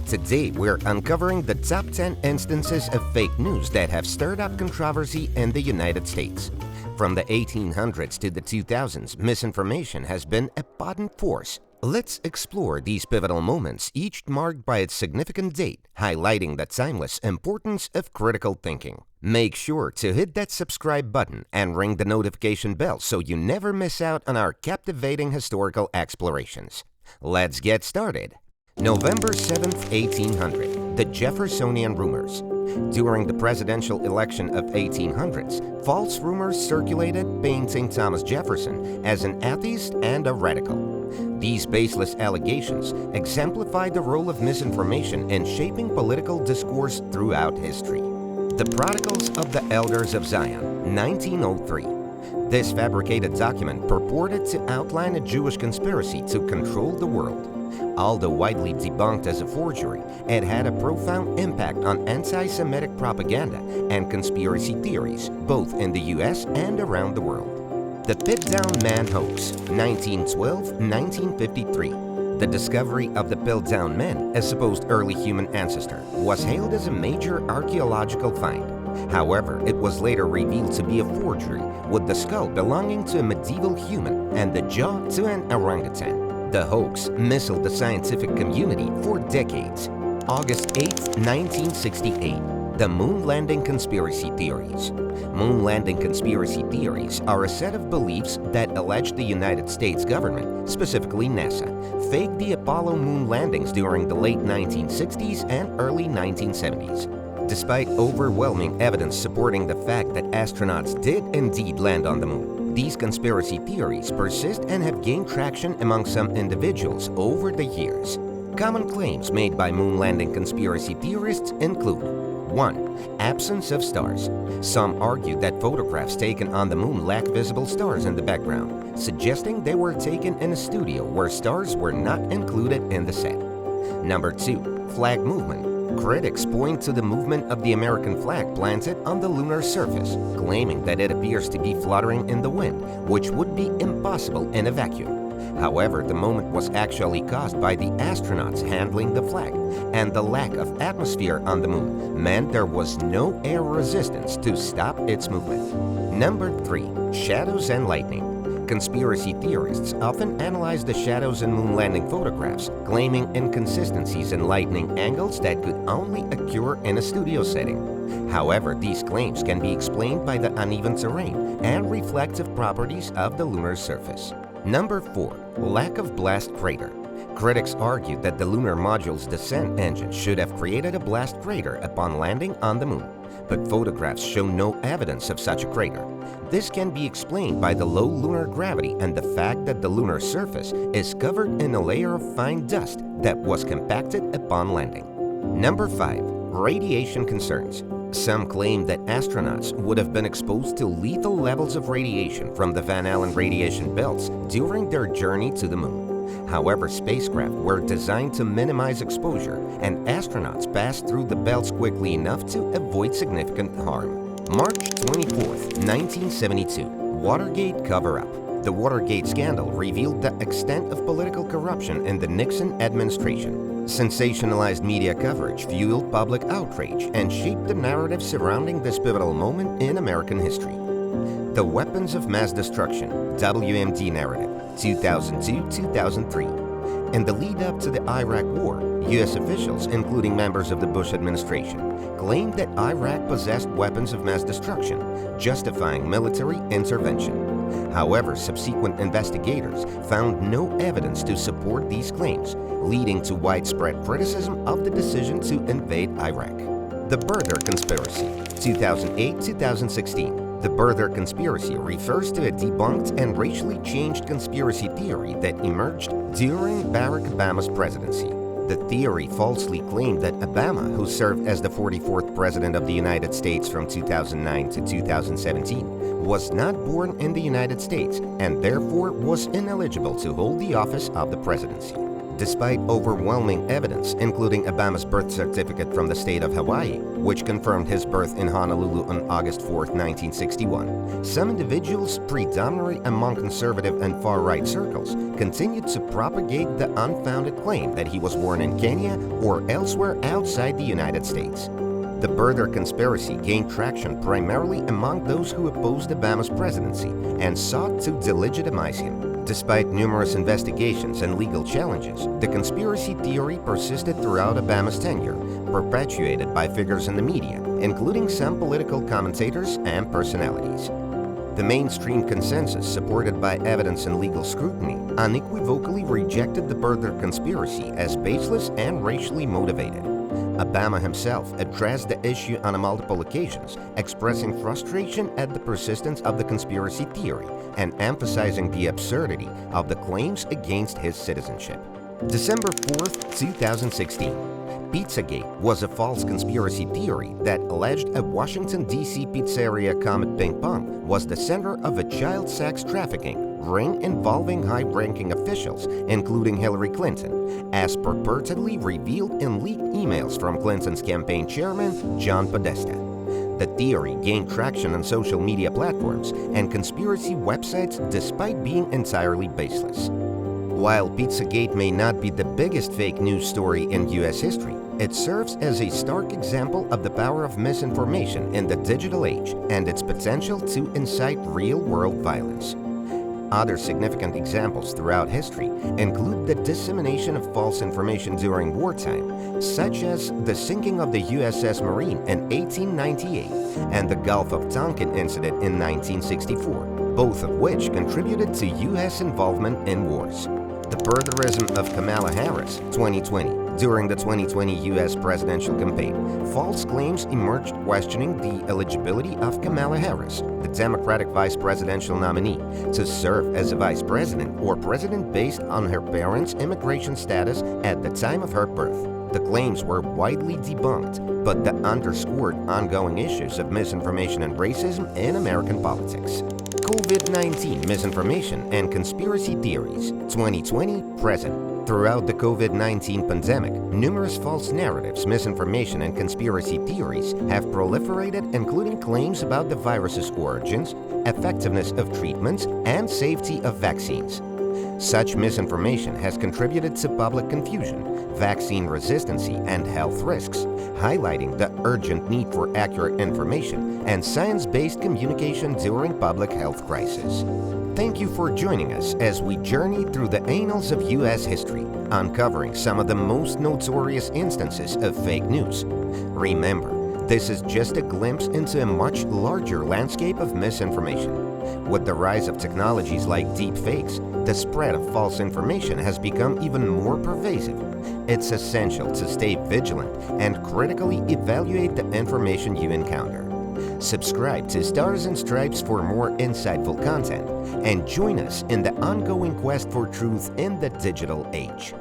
Today, we're uncovering the top 10 instances of fake news that have stirred up controversy in the United States. From the 1800s to the 2000s, misinformation has been a potent force. Let's explore these pivotal moments, each marked by its significant date, highlighting the timeless importance of critical thinking. Make sure to hit that subscribe button and ring the notification bell so you never miss out on our captivating historical explorations. Let's get started. November 7, 1800, the Jeffersonian rumors. During the presidential election of 1800s, false rumors circulated painting Thomas Jefferson as an atheist and a radical. These baseless allegations exemplify the role of misinformation in shaping political discourse throughout history. The Protocols of the Elders of Zion, 1903. This fabricated document purported to outline a Jewish conspiracy to control the world. Although widely debunked as a forgery, it had a profound impact on anti-Semitic propaganda and conspiracy theories, both in the US and around the world. The Piltdown Man Hoax, 1912-1953. The discovery of the Piltdown Man, a supposed early human ancestor, was hailed as a major archaeological find. However, it was later revealed to be a forgery, with the skull belonging to a medieval human and the jaw to an orangutan. The hoax misled the scientific community for decades. August 8, 1968. The Moon Landing Conspiracy Theories. Moon landing conspiracy theories are a set of beliefs that allege the United States government, specifically NASA, faked the Apollo moon landings during the late 1960s and early 1970s. Despite overwhelming evidence supporting the fact that astronauts did indeed land on the moon, these conspiracy theories persist and have gained traction among some individuals over the years. Common claims made by moon landing conspiracy theorists include: 1. Absence of stars. Some argue that photographs taken on the moon lack visible stars in the background, suggesting they were taken in a studio where stars were not included in the set. Number 2. Flag movement. Critics point to the movement of the American flag planted on the lunar surface, claiming that it appears to be fluttering in the wind, which would be impossible in a vacuum. However, the moment was actually caused by the astronauts handling the flag, and the lack of atmosphere on the moon meant there was no air resistance to stop its movement. Number 3. Shadows and lightning. Conspiracy theorists often analyze the shadows in moon landing photographs, claiming inconsistencies in lighting angles that could only occur in a studio setting. However, these claims can be explained by the uneven terrain and reflective properties of the lunar surface. Number 4. Lack of blast crater. Critics argue that the lunar module's descent engine should have created a blast crater upon landing on the moon, but photographs show no evidence of such a crater. This can be explained by the low lunar gravity and the fact that the lunar surface is covered in a layer of fine dust that was compacted upon landing. Number 5. Radiation concerns. Some claim that astronauts would have been exposed to lethal levels of radiation from the Van Allen radiation belts during their journey to the moon. However, spacecraft were designed to minimize exposure, and astronauts passed through the belts quickly enough to avoid significant harm. March 24, 1972. Watergate cover-up. The Watergate scandal revealed the extent of political corruption in the Nixon administration. Sensationalized media coverage fueled public outrage and shaped the narrative surrounding this pivotal moment in American history. The Weapons of Mass Destruction, WMD narrative, 2002-2003. In the lead-up to the Iraq War, U.S. officials, including members of the Bush administration, claimed that Iraq possessed weapons of mass destruction, justifying military intervention. However, subsequent investigators found no evidence to support these claims, leading to widespread criticism of the decision to invade Iraq. The Birther Conspiracy, 2008-2016. The Birther Conspiracy refers to a debunked and racially changed conspiracy theory that emerged during Barack Obama's presidency. The theory falsely claimed that Obama, who served as the 44th President of the United States from 2009 to 2017, was not born in the United States and therefore was ineligible to hold the office of the presidency. Despite overwhelming evidence, including Obama's birth certificate from the state of Hawaii, which confirmed his birth in Honolulu on August 4, 1961, some individuals, predominantly among conservative and far-right circles, continued to propagate the unfounded claim that he was born in Kenya or elsewhere outside the United States. The birther conspiracy gained traction primarily among those who opposed Obama's presidency and sought to delegitimize him. Despite numerous investigations and legal challenges, the conspiracy theory persisted throughout Obama's tenure, perpetuated by figures in the media, including some political commentators and personalities. The mainstream consensus, supported by evidence and legal scrutiny, unequivocally rejected the birther conspiracy as baseless and racially motivated. Obama himself addressed the issue on multiple occasions, expressing frustration at the persistence of the conspiracy theory and emphasizing the absurdity of the claims against his citizenship. December 4, 2016. Pizzagate was a false conspiracy theory that alleged a Washington, D.C. pizzeria Comet Ping Pong was the center of a child sex trafficking ring involving high-ranking officials, including Hillary Clinton, as purportedly revealed in leaked emails from Clinton's campaign chairman, John Podesta. The theory gained traction on social media platforms and conspiracy websites despite being entirely baseless. While Pizzagate may not be the biggest fake news story in U.S. history, it serves as a stark example of the power of misinformation in the digital age and its potential to incite real-world violence. Other significant examples throughout history include the dissemination of false information during wartime, such as the sinking of the USS Marine in 1898 and the Gulf of Tonkin incident in 1964, both of which contributed to U.S. involvement in wars. The birtherism of Kamala Harris, 2020. During the 2020 U.S. presidential campaign, false claims emerged questioning the eligibility of Kamala Harris, the Democratic vice presidential nominee, to serve as a vice president or president based on her parents' immigration status at the time of her birth. The claims were widely debunked, but they underscored ongoing issues of misinformation and racism in American politics. COVID-19 misinformation and conspiracy theories, 2020-present. Throughout the COVID-19 pandemic, numerous false narratives, misinformation, and conspiracy theories have proliferated, including claims about the virus's origins, effectiveness of treatments, and safety of vaccines. Such misinformation has contributed to public confusion, vaccine resistancy, and health risks, highlighting the urgent need for accurate information and science-based communication during public health crisis. Thank you for joining us as we journey through the annals of U.S. history, uncovering some of the most notorious instances of fake news. Remember, this is just a glimpse into a much larger landscape of misinformation. With the rise of technologies like deepfakes, the spread of false information has become even more pervasive. It's essential to stay vigilant and critically evaluate the information you encounter. Subscribe to Stars and Stripes for more insightful content and join us in the ongoing quest for truth in the digital age.